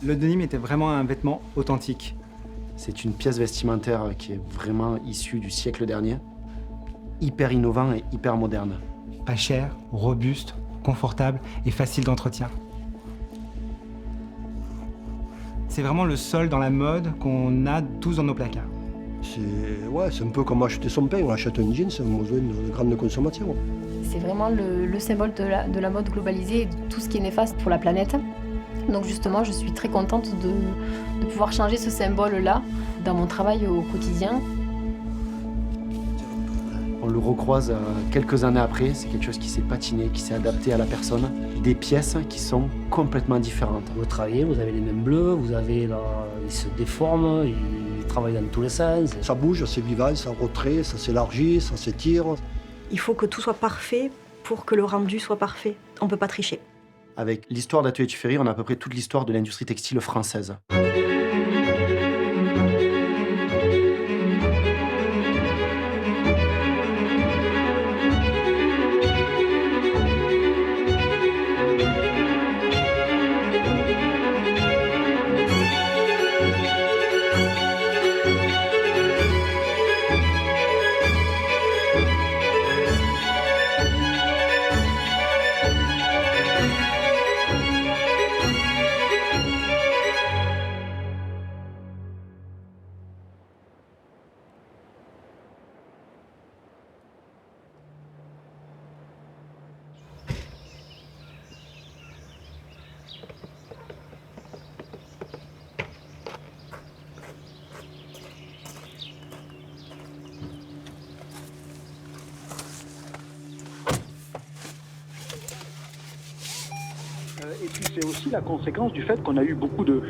Le denim était vraiment un vêtement authentique. C'est une pièce vestimentaire qui est vraiment issue du siècle dernier, hyper innovant et hyper moderne. Pas cher, robuste, confortable et facile d'entretien. C'est vraiment le sol dans la mode qu'on a tous dans nos placards. C'est un peu comme acheter son pain, on achète un jean, c'est un besoin de grande consommation. C'est vraiment le symbole de la mode globalisée et de tout ce qui est néfaste pour la planète. Donc justement, je suis très contente de pouvoir changer ce symbole-là dans mon travail au quotidien. On le recroise quelques années après, c'est quelque chose qui s'est patiné, qui s'est adapté à la personne. Des pièces qui sont complètement différentes. Vous travaillez, vous avez les mains bleues, ils se déforment, ils travaillent dans tous les sens. Ça bouge, c'est vivant, ça retrait, ça s'élargit, ça s'étire. Il faut que tout soit parfait pour que le rendu soit parfait. On ne peut pas tricher. Avec l'histoire d'Atelier Tuffery, on a à peu près toute l'histoire de l'industrie textile française. Et puis c'est aussi la conséquence du fait qu'on a eu beaucoup de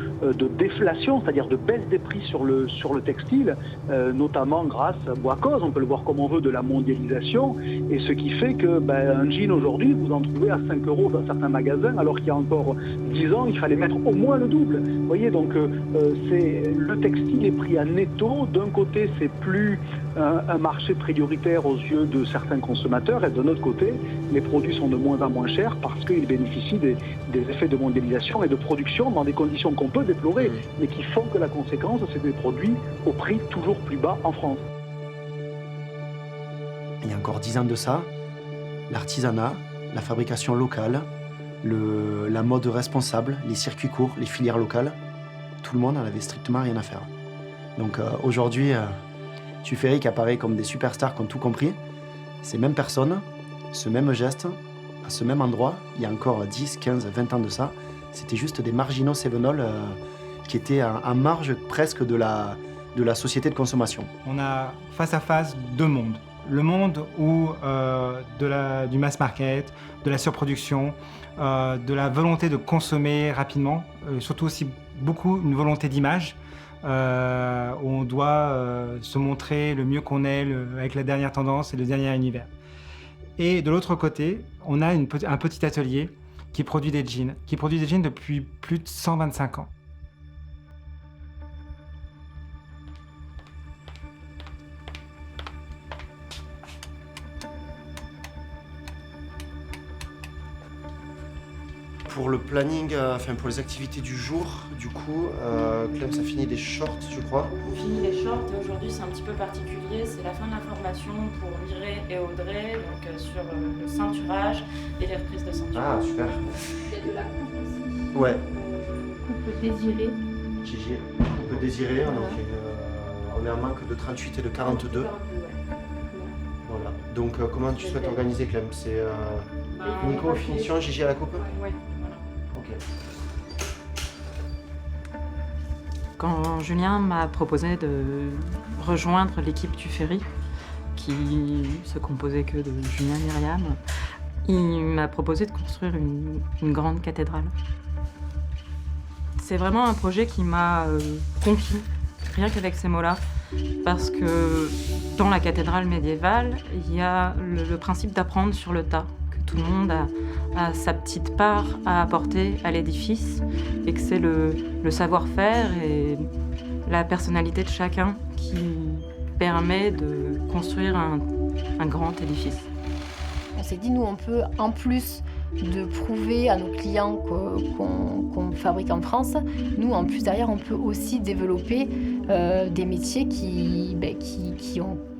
déflation, c'est-à-dire de baisse des prix sur le textile, notamment grâce ou à cause, on peut le voir comme on veut, de la mondialisation. Et ce qui fait que un jean aujourd'hui, vous en trouvez à 5 € dans certains magasins, alors qu'il y a encore 10 ans, il fallait mettre au moins le double. Vous voyez, donc le textile est pris à netto. D'un côté, c'est plus un marché prioritaire aux yeux de certains consommateurs, et de l'autre côté, les produits sont de moins en moins chers parce qu'ils bénéficient des effets de mondialisation et de production dans des conditions qu'on peut déplorer, mais qui font que la conséquence, c'est des produits au prix toujours plus bas en France. Il y a encore 10 ans de ça, l'artisanat, la fabrication locale, la mode responsable, les circuits courts, les filières locales, tout le monde n'en avait strictement rien à faire. Donc aujourd'hui, Tuffery qui apparaît comme des superstars qui ont tout compris, ces mêmes personnes, ce même geste, à ce même endroit, il y a encore 10, 15, 20 ans de ça, c'était juste des marginaux cévenols qui étaient en marge presque de la société de consommation. On a face à face deux mondes. Le monde où du mass market, de la surproduction, de la volonté de consommer rapidement, surtout aussi beaucoup une volonté d'image, où on doit se montrer le mieux qu'on est, avec la dernière tendance et le dernier univers. Et de l'autre côté, on a un petit atelier qui produit des jeans depuis plus de 125 ans. Pour le planning, pour les activités du jour, du coup, Clem, ça finit des shorts, je crois. On finit les shorts et aujourd'hui c'est un petit peu particulier, c'est la fin de la formation pour Mireille et Audrey, donc sur le ceinturage et les reprises de ceinture. Ah, super. Il y a de la coupe aussi. Ouais. Coupe désirée. Gigi, on peut désirer, on est en manque de 38 et de 42. Voilà. Donc comment tu souhaites organiser, Clem? C'est Nico, finition, Gigi à la coupe? Ouais, voilà. Ok. Quand Julien m'a proposé de rejoindre l'équipe Tuffery, qui se composait que de Julien et Myriam, il m'a proposé de construire une grande cathédrale. C'est vraiment un projet qui m'a conquis, rien qu'avec ces mots-là, parce que dans la cathédrale médiévale, il y a le principe d'apprendre sur le tas, que tout le monde a sa petite part à apporter à l'édifice, et que c'est le savoir-faire et la personnalité de chacun qui permet de construire un grand édifice. On s'est dit, nous, on peut en plus de prouver à nos clients qu'on fabrique en France, nous, en plus, derrière, on peut aussi développer des métiers qui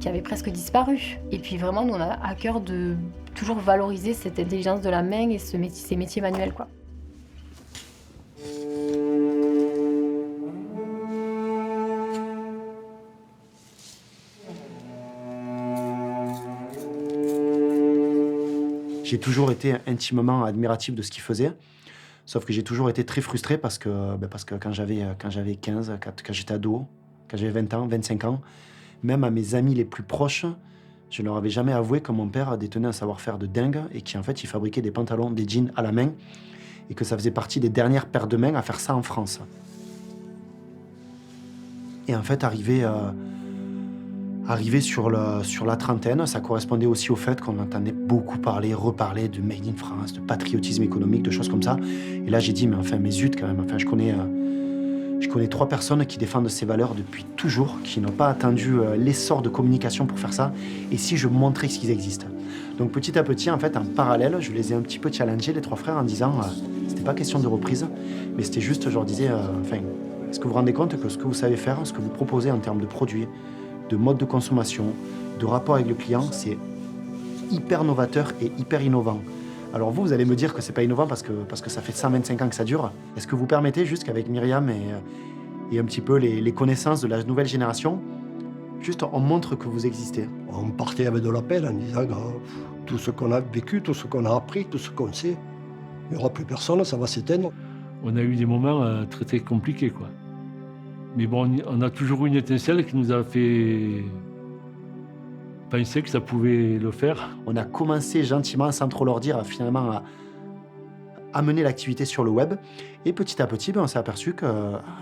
avaient presque disparu. Et puis vraiment, nous, on a à cœur de toujours valoriser cette intelligence de la main et ces métiers manuels, quoi. J'ai toujours été intimement admiratif de ce qu'il faisait, sauf que j'ai toujours été très frustré parce que quand j'avais 15, quand j'étais ado, quand j'avais 20 ans, 25 ans, même à mes amis les plus proches, je ne leur avais jamais avoué que mon père détenait un savoir-faire de dingue et qu'en fait, il fabriquait des pantalons, des jeans à la main et que ça faisait partie des dernières paires de mains à faire ça en France. Et en fait, arrivé sur la trentaine, ça correspondait aussi au fait qu'on entendait beaucoup reparler de Made in France, de patriotisme économique, de choses comme ça. Et là, j'ai dit, mais enfin, mais zut quand même, enfin, je connais 3 personnes qui défendent ces valeurs depuis toujours, qui n'ont pas attendu l'essor de communication pour faire ça, et si je montrais qu'ils existent. Donc petit à petit, en fait, en parallèle, je les ai un petit peu challengés, les 3 frères, en disant, c'était pas question de reprise, mais c'était juste, je leur disais, est-ce que vous vous rendez compte que ce que vous savez faire, ce que vous proposez en termes de produits, de mode de consommation, de rapport avec le client, c'est hyper novateur et hyper innovant. Alors vous allez me dire que c'est pas innovant parce que ça fait 125 ans que ça dure. Est-ce que vous permettez juste qu'avec Myriam et un petit peu les connaissances de la nouvelle génération, juste on montre que vous existez? On partait avec de la pelle en disant tout ce qu'on a vécu, tout ce qu'on a appris, tout ce qu'on sait, il n'y aura plus personne, ça va s'éteindre. On a eu des moments très très compliqués, quoi. Mais bon, on a toujours eu une étincelle qui nous a fait penser que ça pouvait le faire. On a commencé gentiment, sans trop leur dire, finalement à amener l'activité sur le web. Et petit à petit, on s'est aperçu que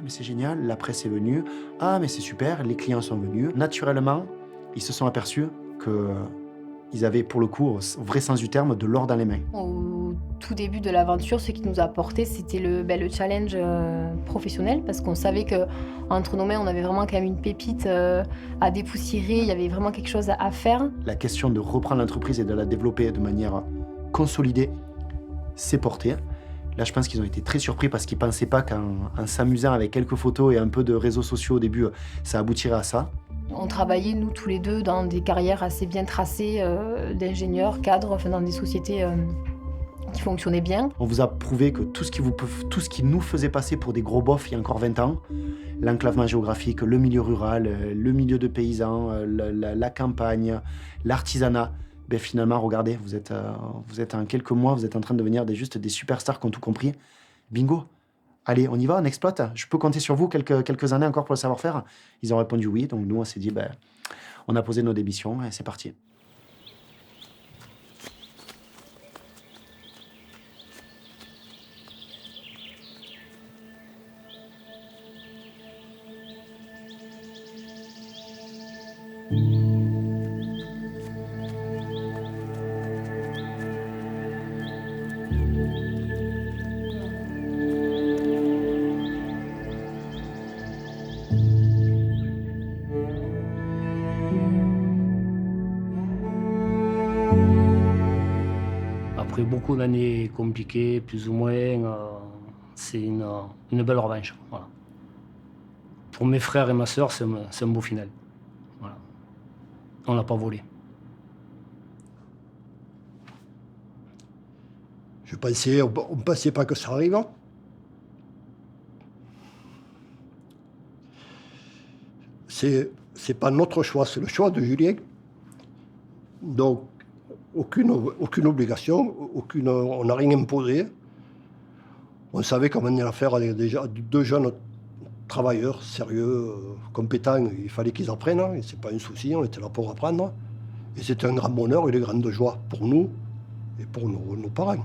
mais c'est génial, la presse est venue, mais c'est super, les clients sont venus. Naturellement, ils se sont aperçus qu'ils avaient, pour le coup, au vrai sens du terme, de l'or dans les mains. Au tout début de l'aventure, ce qui nous a apporté, c'était le challenge professionnel, parce qu'on savait qu'entre nos mains, on avait vraiment quand même une pépite à dépoussiérer, il y avait vraiment quelque chose à faire. La question de reprendre l'entreprise et de la développer de manière consolidée s'est portée. Là, je pense qu'ils ont été très surpris parce qu'ils ne pensaient pas qu'en s'amusant avec quelques photos et un peu de réseaux sociaux au début, ça aboutirait à ça. On travaillait, nous, tous les deux, dans des carrières assez bien tracées d'ingénieurs, cadres, enfin, dans des sociétés qui fonctionnaient bien. On vous a prouvé que tout ce qui nous faisait passer pour des gros bofs il y a encore 20 ans, l'enclavement géographique, le milieu rural, le milieu de paysans, la campagne, l'artisanat, finalement, regardez, vous êtes en quelques mois, vous êtes en train de devenir juste des superstars qui ont tout compris. Bingo! Allez, on y va, on exploite. Je peux compter sur vous quelques années encore pour le savoir-faire. Ils ont répondu oui, donc nous, on s'est dit, on a posé nos démissions et c'est parti. Après beaucoup d'années compliquées, plus ou moins, c'est une belle revanche. Voilà. Pour mes frères et ma sœur, c'est un beau final. Voilà. On l'a pas volé. On pensait pas que ça arrive. C'est pas notre choix, c'est le choix de Julien. Donc, aucune obligation, on n'a rien imposé. On savait qu'on menait l'affaire avec déjà 2 jeunes travailleurs, sérieux, compétents. Il fallait qu'ils apprennent, et c'est pas un souci, on était là pour apprendre. Et c'était un grand bonheur et une grande joie pour nous et pour nos parents.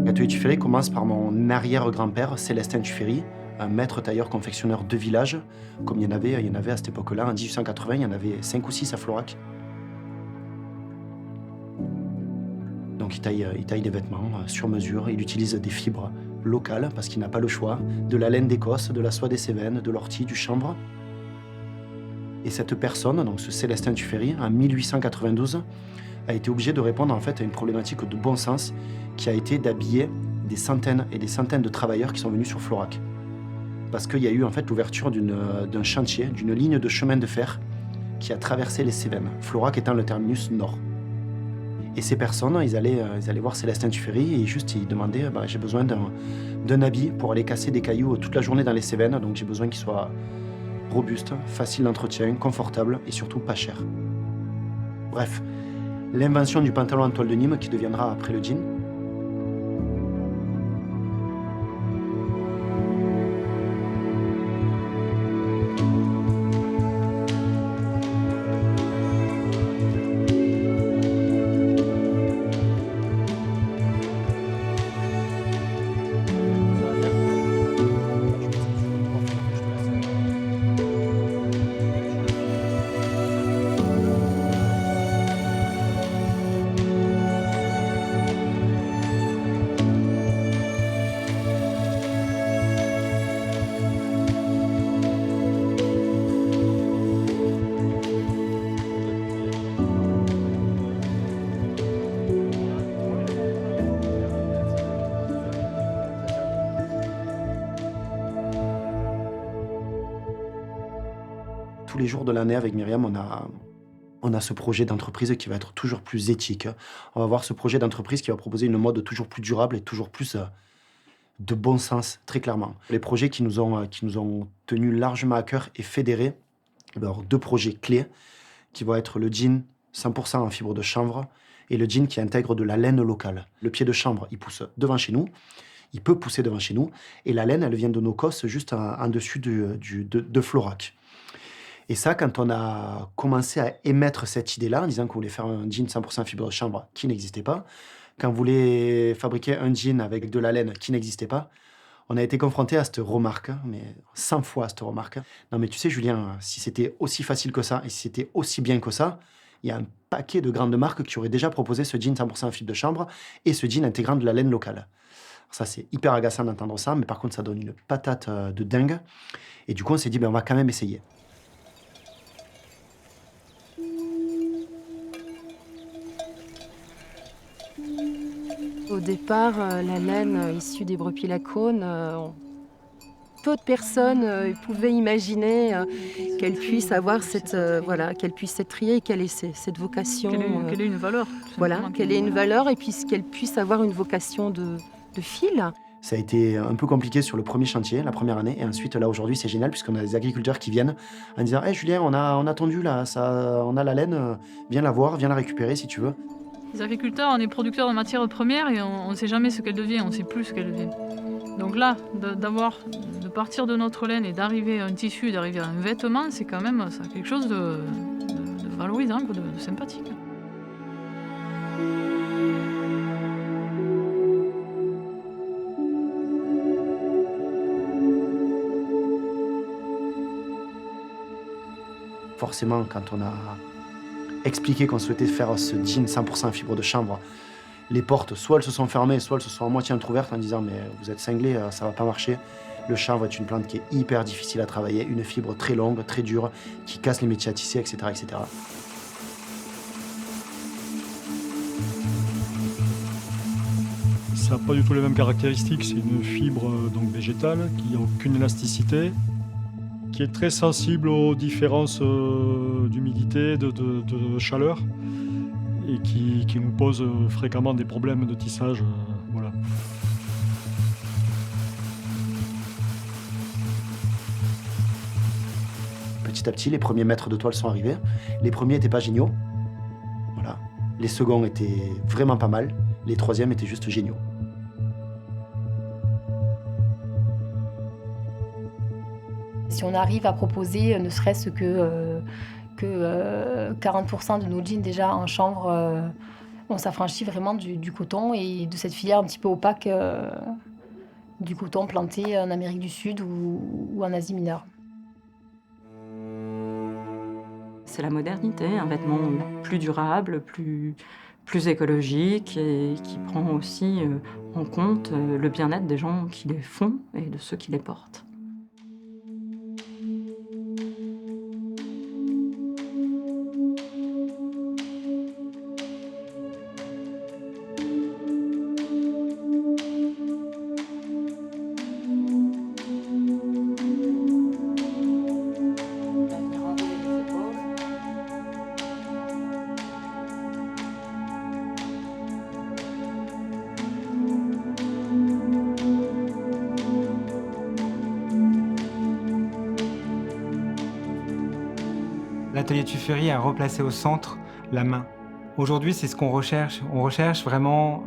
L'atelier Tuffery commence par mon arrière-grand-père, Célestin Tuffery, un maître tailleur confectionneur de village, comme il y en avait à cette époque-là. En 1880, il y en avait 5 ou 6 à Florac. Donc il taille des vêtements sur mesure, il utilise des fibres locales parce qu'il n'a pas le choix, de la laine d'Écosse, de la soie des Cévennes, de l'ortie, du chanvre. Et cette personne, donc ce Célestin Tuffery, en 1892, a été obligé de répondre en fait à une problématique de bon sens qui a été d'habiller des centaines et des centaines de travailleurs qui sont venus sur Florac. Parce qu'il y a eu en fait l'ouverture d'un chantier, d'une ligne de chemin de fer qui a traversé les Cévennes, Florac étant le terminus nord. Et ces personnes, ils allaient voir Célestin Tuffery et juste ils demandaient j'ai besoin d'un habit pour aller casser des cailloux toute la journée dans les Cévennes, donc j'ai besoin qu'il soit robuste, facile d'entretien, confortable et surtout pas cher. Bref, l'invention du pantalon en toile de Nîmes qui deviendra après le jean. Tous les jours de l'année avec Myriam, on a ce projet d'entreprise qui va être toujours plus éthique. On va voir ce projet d'entreprise qui va proposer une mode toujours plus durable et toujours plus de bon sens, très clairement. Les projets qui nous ont tenus largement à cœur et fédérés, alors 2 projets clés qui vont être le jean 100% en fibre de chanvre et le jean qui intègre de la laine locale. Le pied de chanvre, il pousse devant chez nous, il peut pousser devant chez nous, et la laine, elle vient de nos cosses juste en dessus de Florac. Et ça, quand on a commencé à émettre cette idée-là, en disant qu'on voulait faire un jean 100% fibre de chanvre qui n'existait pas, quand on voulait fabriquer un jean avec de la laine qui n'existait pas, on a été confronté à cette remarque, mais 100 fois à cette remarque. Non mais tu sais Julien, si c'était aussi facile que ça, et si c'était aussi bien que ça, il y a un paquet de grandes marques qui auraient déjà proposé ce jean 100% fibre de chanvre et ce jean intégrant de la laine locale. Alors ça, c'est hyper agaçant d'entendre ça, mais par contre, ça donne une patate de dingue. Et du coup, on s'est dit, on va quand même essayer. Au départ, la laine issue des brebis lacones, peu de personnes pouvaient imaginer qu'elle puisse avoir qu'elle puisse être triée et qu'elle ait cette vocation. Qu'elle ait une valeur. Voilà, qu'elle ait une valeur et puis qu'elle puisse avoir une vocation de fil. Ça a été un peu compliqué sur le premier chantier, la première année, et ensuite là aujourd'hui c'est génial puisqu'on a des agriculteurs qui viennent en disant « Hey Julien, on a tendu là, on a la laine, viens la voir, viens la récupérer si tu veux ». Les agriculteurs, on est producteurs de matières premières et on ne sait jamais ce qu'elle devient, on ne sait plus ce qu'elle devient. Donc là, de partir de notre laine et d'arriver à un tissu, d'arriver à un vêtement, c'est quand même ça, quelque chose de valorisant, de sympathique. Forcément, quand on a expliqué qu'on souhaitait faire ce jean 100% fibre de chanvre, les portes, soit elles se sont fermées, soit elles se sont à moitié entrouvertes en disant « mais vous êtes cinglés, ça va pas marcher ». Le chanvre est une plante qui est hyper difficile à travailler, une fibre très longue, très dure, qui casse les métiers à tisser, etc. etc. Ça n'a pas du tout les mêmes caractéristiques, c'est une fibre donc végétale qui n'a aucune élasticité, qui est très sensible aux différences d'humidité, de chaleur, et qui nous pose fréquemment des problèmes de tissage. Voilà. Petit à petit, les premiers mètres de toile sont arrivés. Les premiers n'étaient pas géniaux. Voilà. Les seconds étaient vraiment pas mal. Les troisièmes étaient juste géniaux. Si on arrive à proposer ne serait-ce que 40% de nos jeans déjà en chanvre, on s'affranchit vraiment du coton et de cette filière un petit peu opaque du coton planté en Amérique du Sud ou en Asie mineure. C'est la modernité, un vêtement plus durable, plus écologique et qui prend aussi en compte le bien-être des gens qui les font et de ceux qui les portent. l'atelier Tuffery a replacé au centre la main. Aujourd'hui, c'est ce qu'on recherche. On recherche vraiment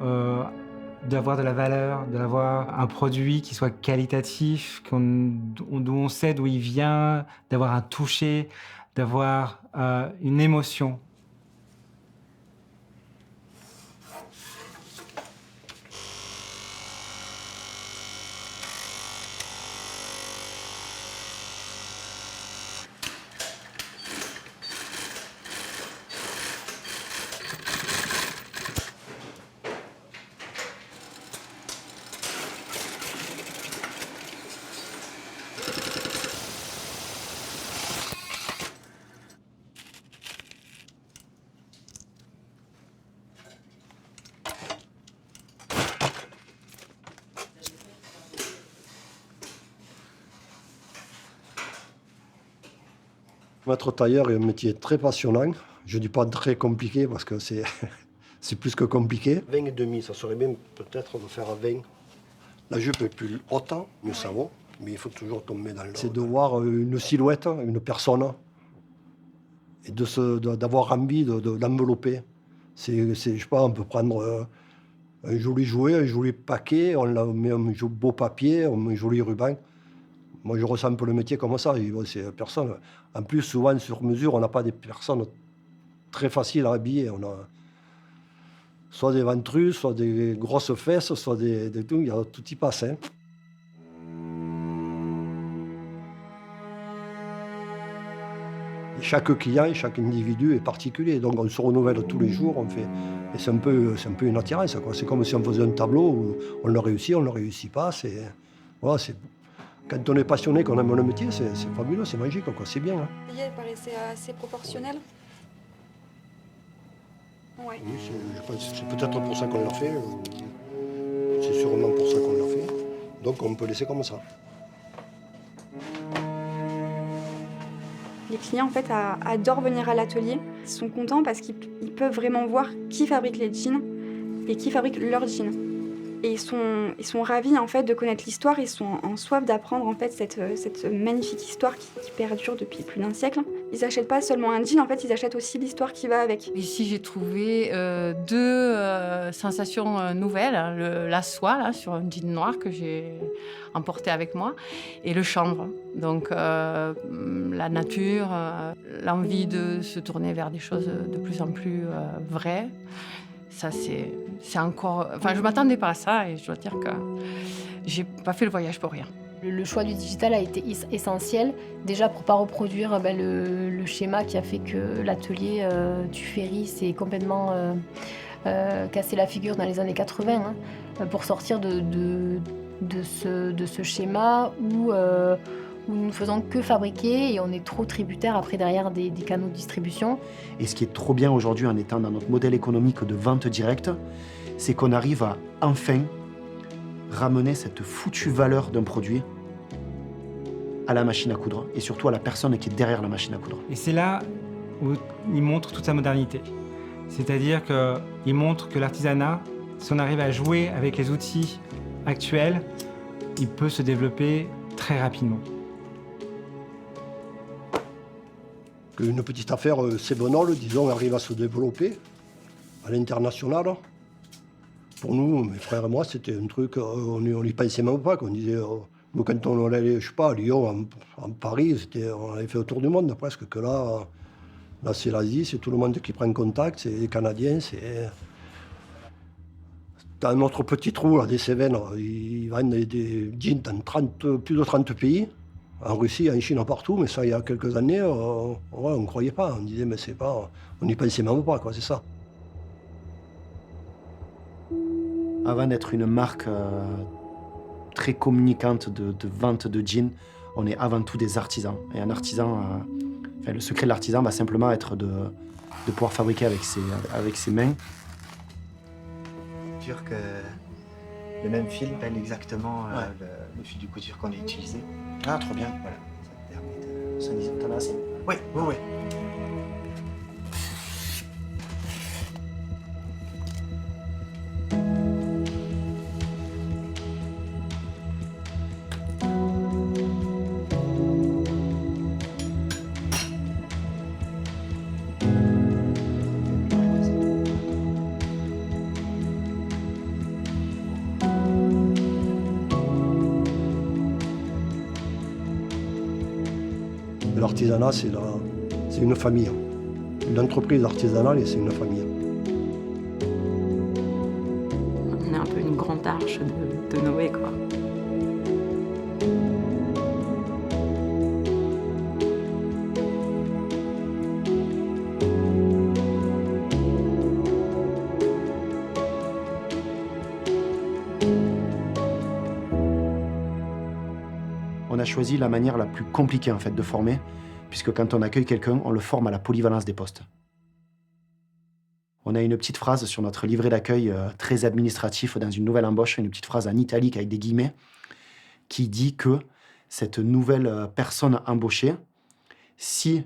d'avoir de la valeur, d'avoir un produit qui soit qualitatif, d'où on sait d'où il vient, d'avoir un toucher, d'avoir une émotion. Être tailleur est un métier très passionnant. Je ne dis pas très compliqué parce que c'est plus que compliqué. 20,5, ça serait bien peut-être de faire à 20. La jupe est plus haute, mieux ça vaut, mais il faut toujours tomber dans le... C'est de voir une silhouette, une personne, et d'avoir envie d'envelopper. Je sais pas, on peut prendre un joli jouet, un joli paquet, on met un beau papier, on met un joli ruban. Moi, je ressens un peu le métier comme ça. C'est personne. En plus, souvent, sur mesure, on n'a pas des personnes très faciles à habiller. On a soit des ventrus, soit des grosses fesses, soit des tout. Tout y passe. Hein. Et chaque client, chaque individu est particulier. Donc, on se renouvelle tous les jours. Et c'est un peu une attirance. C'est comme si on faisait un tableau où on le réussit pas. Voilà, quand on est passionné, qu'on aime le métier, c'est fabuleux, c'est magique, quoi. C'est bien. Hein. Elle paraissait assez proportionnelle. Ouais. Oui, je pense que c'est peut-être pour ça qu'on l'a fait. C'est sûrement pour ça qu'on l'a fait. Donc on peut laisser comme ça. Les clients en fait adorent venir à l'atelier. Ils sont contents parce qu'ils peuvent vraiment voir qui fabrique les jeans et qui fabrique leurs jeans. Et ils sont ravis en fait de connaître l'histoire, ils sont en soif d'apprendre en fait cette magnifique histoire qui perdure depuis plus d'un siècle. Ils n'achètent pas seulement un jean, en fait ils achètent aussi l'histoire qui va avec. Ici j'ai trouvé deux sensations nouvelles, la soie là, sur un jean noir que j'ai emporté avec moi et le chanvre. Donc la nature, l'envie de se tourner vers des choses de plus en plus vraies. Ça, c'est encore... Enfin, je ne m'attendais pas à ça et je dois dire que j'ai pas fait le voyage pour rien. Le choix du digital a été essentiel, déjà pour ne pas reproduire le schéma qui a fait que l'atelier Tuffery s'est complètement cassé la figure dans les années 80, pour sortir de ce schéma où nous ne faisons que fabriquer et on est trop tributaire après derrière des canaux de distribution. Et ce qui est trop bien aujourd'hui en étant dans notre modèle économique de vente directe, c'est qu'on arrive à enfin ramener cette foutue valeur d'un produit à la machine à coudre et surtout à la personne qui est derrière la machine à coudre. Et c'est là où il montre toute sa modernité. C'est-à-dire qu'il montre que l'artisanat, si on arrive à jouer avec les outils actuels, il peut se développer très rapidement. Une petite affaire Sebonol, disons, arrive à se développer à l'international. Pour nous, mes frères et moi, c'était un truc, on n'y pensait même pas. Qu'on disait, nous, quand on allait, je sais pas, à Lyon, en Paris, on avait fait autour du monde presque. Que là c'est l'Asie, c'est tout le monde qui prend contact, c'est les Canadiens, c'est... Dans notre petit trou, là, des Cévennes, ils vendent des jeans dans plus de 30 pays. En Russie, en Chine, partout, mais ça, il y a quelques années, on ne croyait pas. On disait, mais c'est pas... On n'y pensait même pas, quoi, c'est ça. Avant d'être une marque très communicante de vente de jeans, on est avant tout des artisans. Et un artisan, le secret de l'artisan va simplement être de pouvoir fabriquer avec ses mains. Sûr que le même fil pèle exactement le fil du couture qu'on a utilisé. Ah, trop bien. Voilà, ça permet de s'en T'en as assez ? Oui, oui, oui. L'artisanat, c'est une famille. Une entreprise artisanale, c'est une famille. On est un peu une grande arche de Noé, quoi. On a choisi la manière la plus compliquée en fait de former, puisque quand on accueille quelqu'un, on le forme à la polyvalence des postes. On a une petite phrase sur notre livret d'accueil très administratif dans une nouvelle embauche, une petite phrase en italique avec des guillemets, qui dit que cette nouvelle personne embauchée, si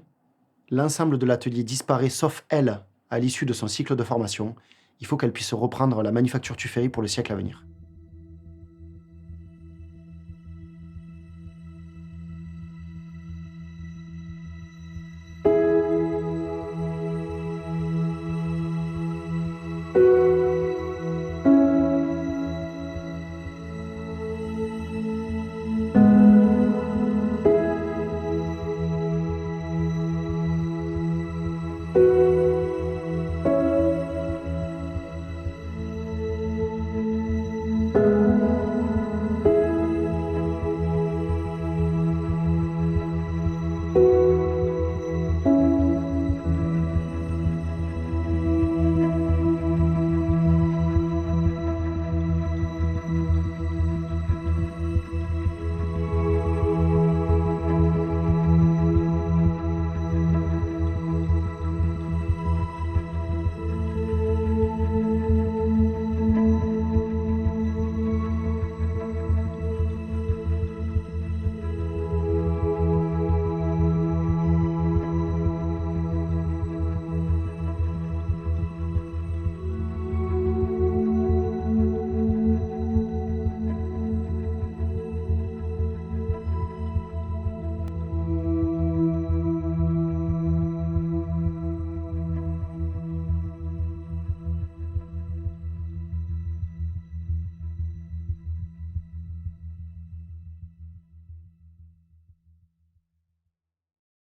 l'ensemble de l'atelier disparaît sauf elle à l'issue de son cycle de formation, il faut qu'elle puisse reprendre la manufacture tufferie pour le siècle à venir.